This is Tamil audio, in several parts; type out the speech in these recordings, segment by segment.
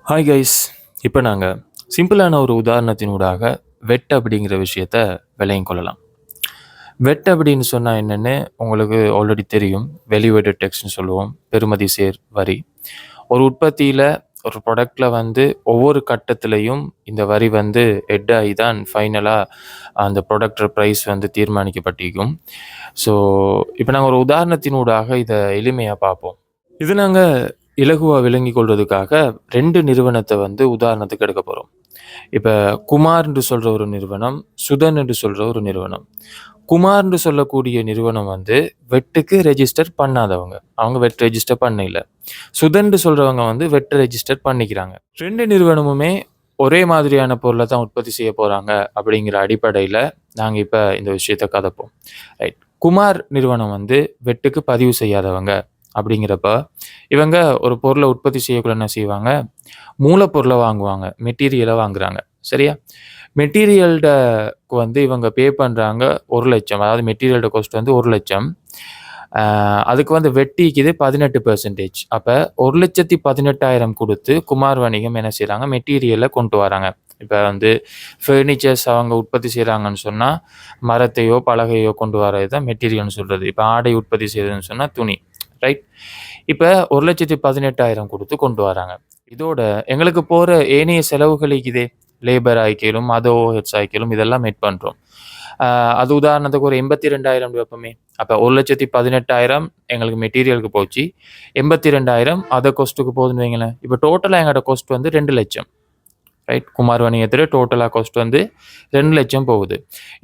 Hi guys. இப்போ நாங்கள் சிம்பிளான ஒரு உதாரணத்தினூடாக வெட் அப்படிங்கிற விஷயத்த விளங்கிக் கொள்ளலாம். வெட் அப்படின்னு சொன்னால் என்னென்னு உங்களுக்கு ஆல்ரெடி தெரியும். வேல்யூவேட்டட் டேக்ஸ்னு சொல்லுவோம், பெறுமதி சேர் வரி. ஒரு உற்பத்தியில் ஒரு ப்ராடக்டில் வந்து ஒவ்வொரு கட்டத்திலையும் இந்த வரி வந்து ஹெட் ஆகி தான் ஃபைனலாக அந்த ப்ராடக்டோட ப்ரைஸ் வந்து தீர்மானிக்கப்பட்டிருக்கும். ஸோ இப்போ நாங்கள் ஒரு உதாரணத்தினூடாக இதை எளிமையாக பார்ப்போம். இது நாங்கள் இலகுவாக விளங்கி கொள்வதற்காக 2 நிறுவனத்தை வந்து உதாரணத்துக்கு எடுக்க போகிறோம். இப்போ குமார் என்று சொல்கிற ஒரு நிறுவனம், சுதன் என்று சொல்கிற ஒரு நிறுவனம். குமார் என்று சொல்லக்கூடிய நிறுவனம் வந்து வெட்டுக்கு ரெஜிஸ்டர் பண்ணாதவங்க, அவங்க வெட் ரெஜிஸ்டர் பண்ணல. சுதன் சொல்கிறவங்க வந்து வெட் ரெஜிஸ்டர் பண்ணிக்கிறாங்க. 2 நிறுவனமுமே ஒரே மாதிரியான பொருளை தான் உற்பத்தி செய்ய போகிறாங்க அப்படிங்கிற அடிப்படையில் நாங்கள் இப்போ இந்த விஷயத்தை கதைப்போம். ரைட். குமார் நிறுவனம் வந்து வெட்டுக்கு பதிவு செய்யாதவங்க அப்படிங்கிறப்ப இவங்க ஒரு பொருளை உற்பத்தி செய்யக்குள்ள என்ன செய்வாங்க, மூலப்பொருளை வாங்குவாங்க, மெட்டீரியலை வாங்குறாங்க. சரியா? மெட்டீரியல்டக்கு வந்து இவங்க பே பண்ணுறாங்க 1,00,000. அதாவது மெட்டீரியல்ட காஸ்ட் வந்து 1,00,000. அதுக்கு வந்து வெட்டிக்குது 18%. அப்போ 1,18,000 கொடுத்து குமார் வணிகம் என்ன செய்கிறாங்க, மெட்டீரியலை கொண்டு வராங்க. இப்போ வந்து ஃபர்னிச்சர்ஸ் அவங்க உற்பத்தி செய்கிறாங்கன்னு சொன்னால் மரத்தையோ பலகையோ கொண்டு வரது தான் மெட்டீரியல்னு சொல்கிறது. இப்போ ஆடை உற்பத்தி செய்யறதுன்னு சொன்னால் துணி. ரைட். இப்போ 1,18,000 கொடுத்து கொண்டு வராங்க. இதோட எங்களுக்கு போகிற ஏனைய செலவுகளுக்கு இதே லேபர் ஆய்க்கலும் அதோ ஹெட்ஸ் ஆய்க்கலும் இதெல்லாம் மேட் பண்ணுறோம். அது உதாரணத்துக்கு ஒரு 82,000 வைப்போமே. அப்போ 1,18,000 எங்களுக்கு மெட்டீரியலுக்கு போச்சு, 82,000 அதை கொஸ்ட்டுக்கு போகுதுன்னு வைங்களேன். இப்போ டோட்டலாக எங்களோட கொஸ்ட் வந்து 2,00,000. ரைட். குமார் வணிகத்தில் டோட்டலாக காஸ்ட் வந்து 2,00,000 போகுது.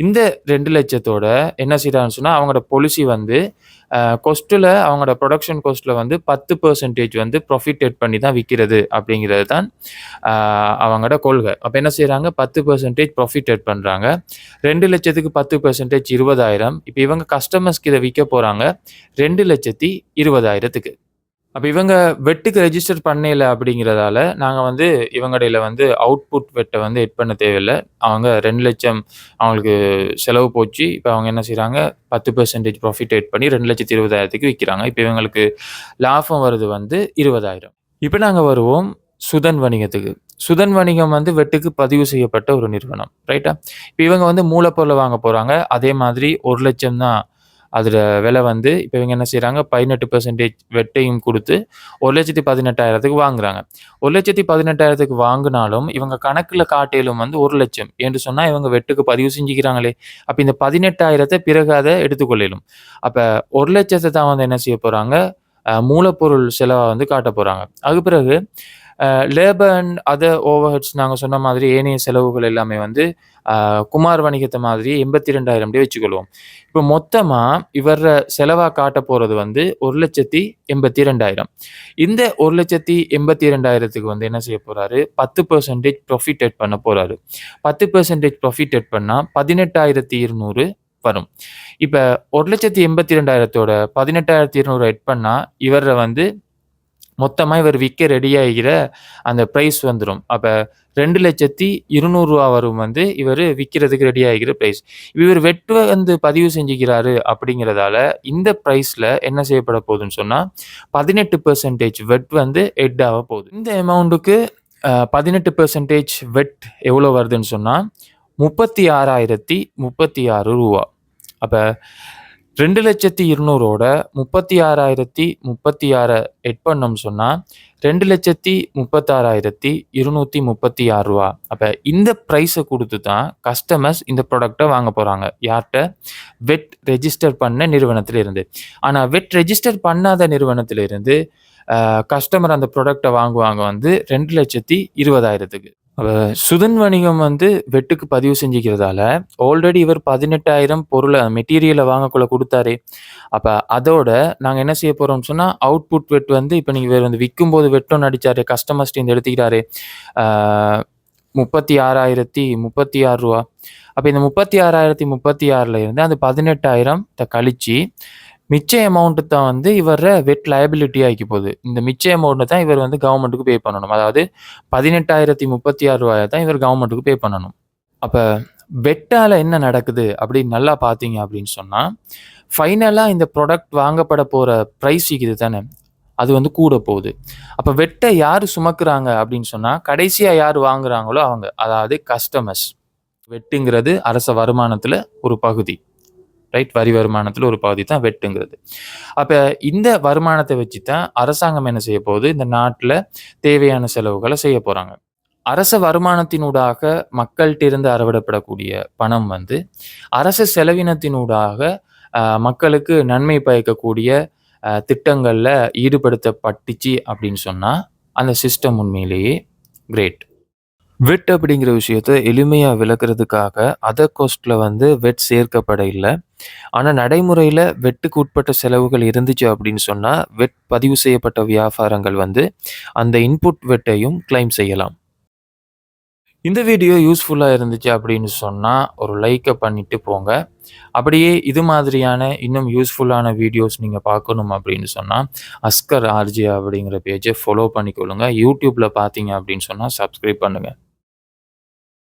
இந்த 2,00,000தோட என்ன செய்யறாங்கன்னு சொன்னால் அவங்களோட பாலிசி வந்து கொஸ்ட்டில் அவங்களோட ப்ரொடக்ஷன் காஸ்ட்டில் வந்து 10% வந்து ப்ராஃபிட் எட் பண்ணி தான் விற்கிறது அப்படிங்கிறது தான் அவங்களோட கொள்கை. அப்போ என்ன செய்கிறாங்க, 10% ப்ராஃபிட் எட் பண்ணுறாங்க. 2,00,000க்கு 10% 20,000. இப்போ இவங்க கஸ்டமர்ஸ்க்கு இதை விற்க போகிறாங்க 2,20,000க்கு. அப்போ இவங்க வெட்டுக்கு ரெஜிஸ்டர் பண்ணல அப்படிங்கிறதால நாங்கள் வந்து இவங்கடையில் வந்து அவுட்புட் வெட்டை வந்து எட் பண்ண தேவையில்லை. அவங்க 2,00,000 அவங்களுக்கு செலவு போச்சு. இப்போ அவங்க என்ன செய்கிறாங்க, 10% ப்ராஃபிட் எட் பண்ணி 2,20,000க்கு விற்கிறாங்க. இப்போ இவங்களுக்கு லாபம் வருது வந்து 20,000. இப்போ நாங்கள் வருவோம் சுதன் வணிகத்துக்கு. சுதன் வணிகம் வந்து வெட்டுக்கு பதிவு செய்யப்பட்ட ஒரு நிறுவனம். ரைட்டா? இப்போ இவங்க வந்து மூலப்பொருளை வாங்க போகிறாங்க. அதே மாதிரி 1,00,000 தான் அதில் விலை வந்து. இப்போ இவங்க என்ன செய்கிறாங்க, 18% வெட்டையும் கொடுத்து 1,18,000க்கு வாங்குறாங்க. 1,18,000க்கு வாங்கினாலும் இவங்க கணக்கில் காட்டிலும் வந்து 1,00,000 என்று சொன்னால் இவங்க வெட்டுக்கு பதிவு செஞ்சுக்கிறாங்களே. அப்போ இந்த 18,000 பிறகு அதை எடுத்துக்கொள்ளலும். அப்போ 1,00,000 தான் வந்து என்ன செய்ய போகிறாங்க, மூலப்பொருள் செலவாக வந்து காட்ட போகிறாங்க. அதுக்கு பிறகு லேபர் அண்ட் அதர் ஓவர்ஹெட்ஸ் நாங்கள் சொன்ன மாதிரி ஏனைய செலவுகள் எல்லாமே வந்து குமார் வணிகத்தை மாதிரி 82,000 வச்சுக்கொள்வோம். இப்போ மொத்தமாக இவர செலவாக காட்ட போகிறது வந்து 1,82,000. இந்த 1,82,000க்கு வந்து என்ன செய்ய போகிறாரு, 10% ப்ராஃபிட் எட் பண்ண போகிறாரு. 10% ப்ராஃபிட் எட் பண்ணால் 18,200 வரும். இப்போ 1,82,000தோட 18,200 எட் பண்ணால் இவரை வந்து மொத்தமாக இவர் விற்க ரெடி ஆகிற அந்த ப்ரைஸ் வந்துடும். அப்போ 2,200,000 வரும் வந்து இவர் விற்கிறதுக்கு ரெடி ஆகிற ப்ரைஸ். இவர் வெட்டு வந்து பதிவு செஞ்சுக்கிறாரு அப்படிங்கிறதால இந்த ப்ரைஸில் என்ன செய்யப்பட போகுதுன்னு சொன்னால் 18% வெட் வந்து ஹெட் ஆக போகுது. இந்த அமௌண்ட்டுக்கு 18% வெட் எவ்வளோ வருதுன்னு சொன்னால் 36,036 ரூபா. அப்போ 2,200,000ஓட 36,036 எட் பண்ணோம்னு சொன்னால் 2,36,236 ரூபா. அப்போ இந்த ப்ரைஸை கொடுத்து தான் கஸ்டமர்ஸ் இந்த ப்ராடக்டை வாங்க போகிறாங்க. யார்கிட்ட? வெட் ரெஜிஸ்டர் பண்ண நிறுவனத்தில் இருந்து. ஆனால் வெட் ரெஜிஸ்டர் பண்ணாத நிறுவனத்தில் இருந்து கஸ்டமர் அந்த ப்ராடக்டை வாங்குவாங்க வந்து 2,20,000க்கு. சுதன் வணிகம் வந்து வெட்டுக்கு பதிவு செஞ்சுக்கிறதால ஆல்ரெடி இவர் 18,000 பொருளை மெட்டீரியலை வாங்கக்குள்ள கொடுத்தாரு. அப்போ அதோட நாங்கள் என்ன செய்ய போகிறோம்னு சொன்னால் அவுட்புட் வெட் வந்து இப்போ நீங்கள் இவர் வந்து விற்கும்போது வெட்டோன்னு அடித்தாரு, கஸ்டமர்ஸ்ட்டு இந்த எடுத்துக்கிறாரு 36,036 ரூபா. அப்போ இந்த 36,036 இருந்து அந்த 18,000 கழிச்சு மிச்ச அமௌண்ட்டு தான் வந்து இவர வெட் லயபிலிட்டி ஆக்கி போகுது. இந்த மிச்ச அமௌண்ட்டு தான் இவர் வந்து கவர்மெண்ட்டுக்கு பே பண்ணணும். அதாவது 18,036 ரூபாயை தான் இவர் கவர்மெண்ட்டுக்கு பே பண்ணணும். அப்போ வெட்டால் என்ன நடக்குது அப்படின்னு நல்லா பார்த்தீங்க அப்படின்னு சொன்னால் ஃபைனலாக இந்த ப்ராடக்ட் வாங்கப்பட போகிற ப்ரைஸ் இது தானே. அது வந்து கூட போகுது. அப்ப வெட்ட யாரு சுமக்குறாங்க அப்படின்னு சொன்னா, கடைசியா யாரு வாங்குறாங்களோ அவங்க. அதாவது கஸ்டமர்ஸ். வெட்டுங்கிறது அரச வருமானத்துல ஒரு பகுதி. ரைட்? வரி வருமானத்துல ஒரு பகுதி தான் வெட்டுங்கிறது. அப்ப இந்த வருமானத்த வச்சு தான் அரசாங்கம் என்ன செய்ய போகுது, இந்த நாட்டுல தேவையான செலவுகள செய்ய போறாங்க. அரச வருமானத்தினூடாக மக்கள்ட்ட இருந்து அறவிடப்படக்கூடிய பணம் வந்து, அரச செலவினத்தினூடாக மக்களுக்கு நன்மை பயக்கக்கூடிய திட்டங்கள்ல ஈடுபடுத்தப்பட்டுச்சு அப்படின்னு சொன்னா, அந்த சிஸ்டம் உண்மையிலேயே கிரேட். வெட் அப்படிங்கிற விஷயத்த எளிமையா விளக்குறதுக்காக, அதர் காஸ்ட்ல வந்து வெட் சேர்க்கப்பட இல்ல. ஆனா நடைமுறையில வெட்டுக்கு உட்பட்ட செலவுகள் இருந்துச்சு அப்படின்னு சொன்னா, வெட் பதிவு செய்யப்பட்ட வியாபாரங்கள் வந்து அந்த இன்புட் வெட்டையும் கிளைம் செய்யலாம். இந்த வீடியோ யூஸ்ஃபுல்லா இருந்துச்சு அப்படின்னு சொன்னா, ஒரு லைக்க பண்ணிட்டு போங்க. அப்படியே இது மாதிரியான இன்னும் யூஸ்ஃபுல்லான வீடியோஸ் நீங்க பார்க்கணும் அப்படின்னு சொன்னா, அஸ்கர் ஆர்ஜே அப்படிங்கிற பேஜ ஃபாலோ பண்ணிக்கொள்ளுங்க. YouTubeல பார்த்தீங்க அப்படின்னு சொன்னா சப்ஸ்கிரைப் பண்ணுங்க.